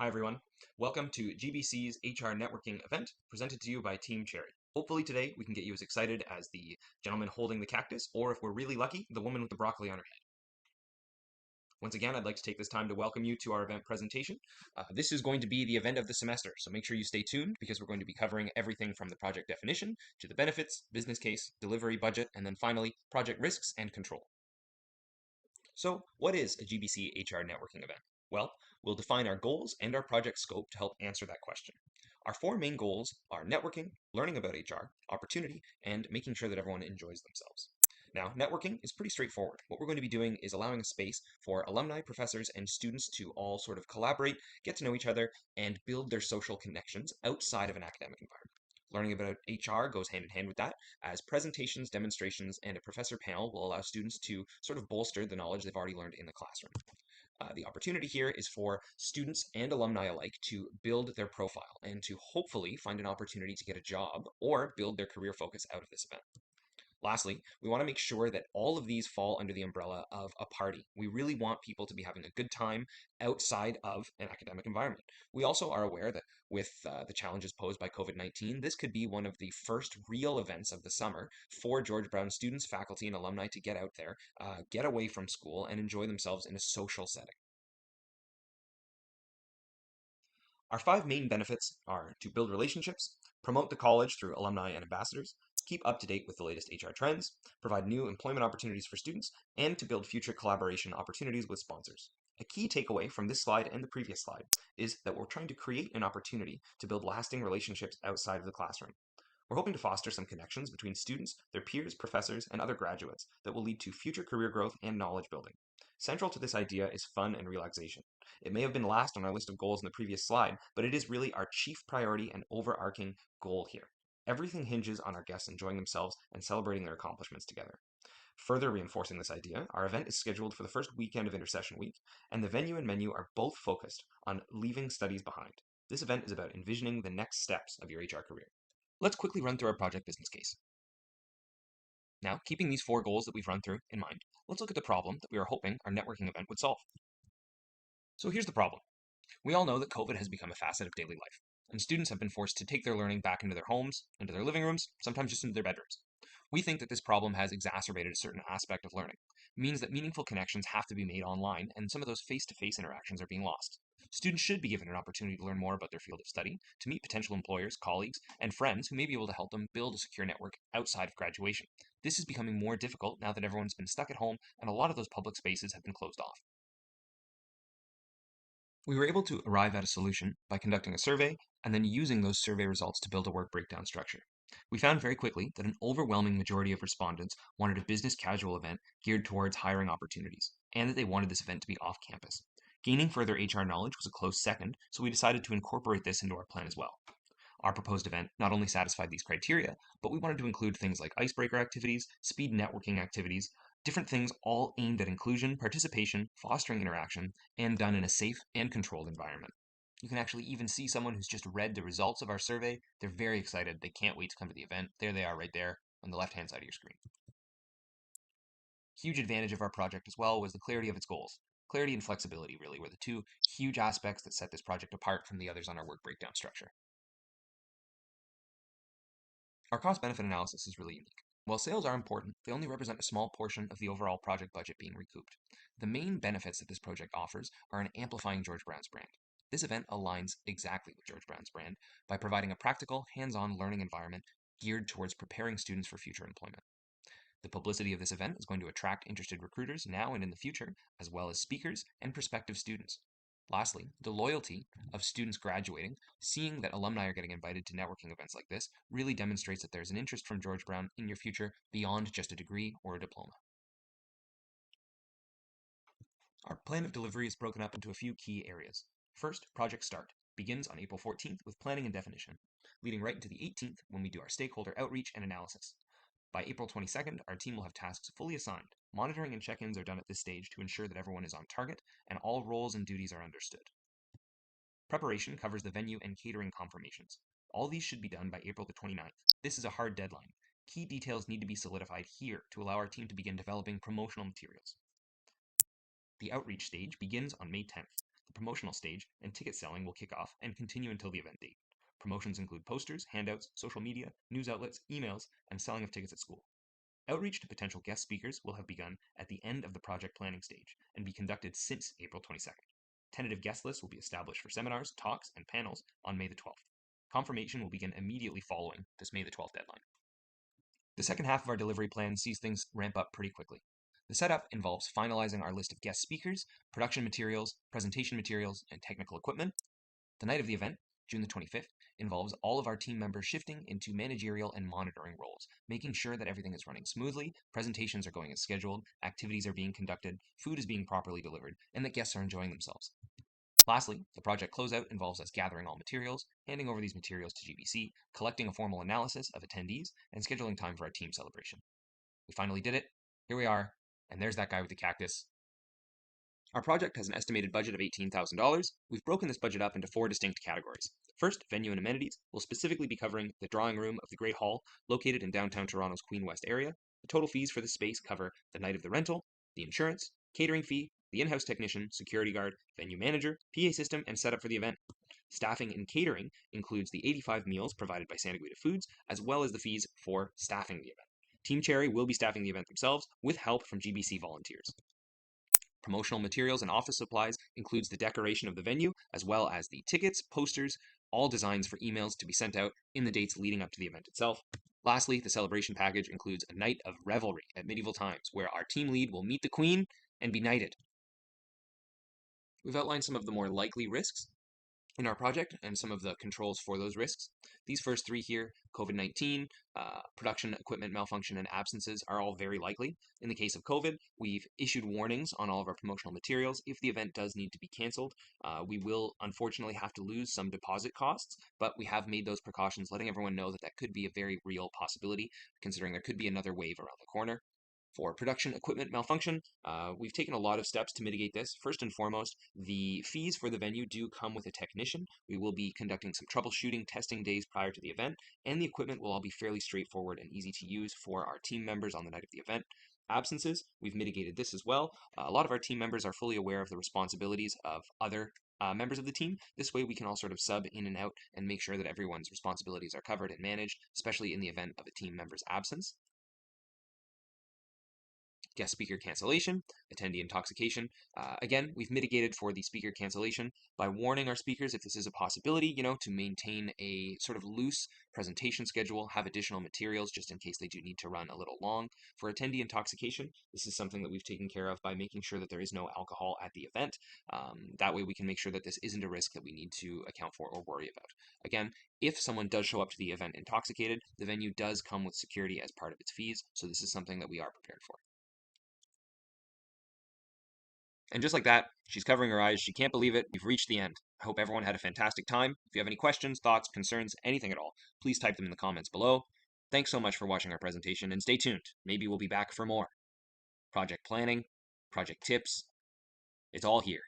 Hi everyone, welcome to GBC's HR networking event presented to you by Team Cherry. Hopefully today we can get you as excited as the gentleman holding the cactus, or if we're really lucky, the woman with the broccoli on her head. Once again, I'd like to take this time to welcome you to our event presentation. This is going to be the event of the semester, so make sure you stay tuned because we're going to be covering everything from the project definition to the benefits, business case, delivery budget, and then finally, project risks and control. So what is a GBC HR networking event? Well, we'll define our goals and our project scope to help answer that question. Our four main goals are networking, learning about HR, opportunity, and making sure that everyone enjoys themselves. Now, networking is pretty straightforward. What we're going to be doing is allowing a space for alumni, professors, and students to all sort of collaborate, get to know each other, and build their social connections outside of an academic environment. Learning about HR goes hand in hand with that, as presentations, demonstrations, and a professor panel will allow students to sort of bolster the knowledge they've already learned in the classroom. The opportunity here is for students and alumni alike to build their profile and to hopefully find an opportunity to get a job or build their career focus out of this event. Lastly, we want to make sure that all of these fall under the umbrella of a party. We really want people to be having a good time outside of an academic environment. We also are aware that with the challenges posed by COVID-19, this could be one of the first real events of the summer for George Brown students, faculty, and alumni to get out there, get away from school, and enjoy themselves in a social setting. Our five main benefits are to build relationships, promote the college through alumni and ambassadors, keep up to date with the latest HR trends, provide new employment opportunities for students, and to build future collaboration opportunities with sponsors. A key takeaway from this slide and the previous slide is that we're trying to create an opportunity to build lasting relationships outside of the classroom. We're hoping to foster some connections between students, their peers, professors, and other graduates that will lead to future career growth and knowledge building. Central to this idea is fun and relaxation. It may have been last on our list of goals in the previous slide, but it is really our chief priority and overarching goal here. Everything hinges on our guests enjoying themselves and celebrating their accomplishments together. Further reinforcing this idea, our event is scheduled for the first weekend of Intercession Week, and the venue and menu are both focused on leaving studies behind. This event is about envisioning the next steps of your HR career. Let's quickly run through our project business case. Now, keeping these four goals that we've run through in mind, let's look at the problem that we are hoping our networking event would solve. So here's the problem. We all know that COVID has become a facet of daily life, and students have been forced to take their learning back into their homes, into their living rooms, sometimes just into their bedrooms. We think that this problem has exacerbated a certain aspect of learning. It means that meaningful connections have to be made online, and some of those face-to-face interactions are being lost. Students should be given an opportunity to learn more about their field of study, to meet potential employers, colleagues, and friends who may be able to help them build a secure network outside of graduation. This is becoming more difficult now that everyone's been stuck at home and a lot of those public spaces have been closed off. We were able to arrive at a solution by conducting a survey and then using those survey results to build a work breakdown structure. We found very quickly that an overwhelming majority of respondents wanted a business casual event geared towards hiring opportunities, and that they wanted this event to be off campus. Gaining further HR knowledge was a close second, so we decided to incorporate this into our plan as well. Our proposed event not only satisfied these criteria, but we wanted to include things like icebreaker activities, speed networking activities, different things all aimed at inclusion, participation, fostering interaction, and done in a safe and controlled environment. You can actually even see someone who's just read the results of our survey. They're very excited. They can't wait to come to the event. There they are right there on the left-hand side of your screen. Huge advantage of our project as well was the clarity of its goals. Clarity and flexibility really were the two huge aspects that set this project apart from the others on our work breakdown structure. Our cost-benefit analysis is really unique. While sales are important, they only represent a small portion of the overall project budget being recouped. The main benefits that this project offers are in amplifying George Brown's brand. This event aligns exactly with George Brown's brand by providing a practical, hands-on learning environment geared towards preparing students for future employment. The publicity of this event is going to attract interested recruiters now and in the future, as well as speakers and prospective students. Lastly, the loyalty of students graduating, seeing that alumni are getting invited to networking events like this, really demonstrates that there's an interest from George Brown in your future beyond just a degree or a diploma. Our plan of delivery is broken up into a few key areas. First, project start begins on April 14th with planning and definition, leading right into the 18th when we do our stakeholder outreach and analysis. By April 22nd, our team will have tasks fully assigned. Monitoring and check-ins are done at this stage to ensure that everyone is on target and all roles and duties are understood. Preparation covers the venue and catering confirmations. All these should be done by April the 29th. This is a hard deadline. Key details need to be solidified here to allow our team to begin developing promotional materials. The outreach stage begins on May 10th. The promotional stage and ticket selling will kick off and continue until the event date. Promotions include posters, handouts, social media, news outlets, emails, and selling of tickets at school. Outreach to potential guest speakers will have begun at the end of the project planning stage and be conducted since April 22nd. Tentative guest lists will be established for seminars, talks, and panels on May the 12th. Confirmation will begin immediately following this May the 12th deadline. The second half of our delivery plan sees things ramp up pretty quickly. The setup involves finalizing our list of guest speakers, production materials, presentation materials, and technical equipment. The night of the event, June the 25th, involves all of our team members shifting into managerial and monitoring roles, making sure that everything is running smoothly, presentations are going as scheduled, activities are being conducted, food is being properly delivered, and that guests are enjoying themselves. Lastly, the project closeout involves us gathering all materials, handing over these materials to GBC, collecting a formal analysis of attendees, and scheduling time for our team celebration. We finally did it. Here we are, and there's that guy with the cactus. Our project has an estimated budget of $18,000. We've broken this budget up into 4 distinct categories. First, venue and amenities will specifically be covering the drawing room of the Great Hall, located in downtown Toronto's Queen West area. The total fees for this space cover the night of the rental, the insurance, catering fee, the in-house technician, security guard, venue manager, PA system, and setup for the event. Staffing and catering includes the 85 meals provided by Santa Guida Foods, as well as the fees for staffing the event. Team Cherry will be staffing the event themselves with help from GBC volunteers. Promotional materials and office supplies includes the decoration of the venue, as well as the tickets, posters, all designs for emails to be sent out in the dates leading up to the event itself. Lastly, the celebration package includes a night of revelry at medieval times, where our team lead will meet the Queen and be knighted. We've outlined some of the more likely risks in our project and some of the controls for those risks. These first 3 here, COVID-19, production equipment malfunction, and absences, are all very likely. In the case of COVID, we've issued warnings on all of our promotional materials. If the event does need to be canceled, we will unfortunately have to lose some deposit costs, but we have made those precautions, letting everyone know that that could be a very real possibility, considering there could be another wave around the corner. For production equipment malfunction, we've taken a lot of steps to mitigate this. First and foremost, the fees for the venue do come with a technician. We will be conducting some troubleshooting testing days prior to the event, and the equipment will all be fairly straightforward and easy to use for our team members on the night of the event. Absences, we've mitigated this as well. A lot of our team members are fully aware of the responsibilities of other members of the team. This way we can all sort of sub in and out and make sure that everyone's responsibilities are covered and managed, especially in the event of a team member's absence. Guest speaker cancellation, attendee intoxication. Again, we've mitigated for the speaker cancellation by warning our speakers if this is a possibility, to maintain a sort of loose presentation schedule, have additional materials just in case they do need to run a little long. For attendee intoxication, this is something that we've taken care of by making sure that there is no alcohol at the event. That way we can make sure that this isn't a risk that we need to account for or worry about. Again, if someone does show up to the event intoxicated, the venue does come with security as part of its fees, so this is something that we are prepared for. And just like that, she's covering her eyes. She can't believe it. We've reached the end. I hope everyone had a fantastic time. If you have any questions, thoughts, concerns, anything at all, please type them in the comments below. Thanks so much for watching our presentation, and stay tuned. Maybe we'll be back for more. Project planning, project tips, it's all here.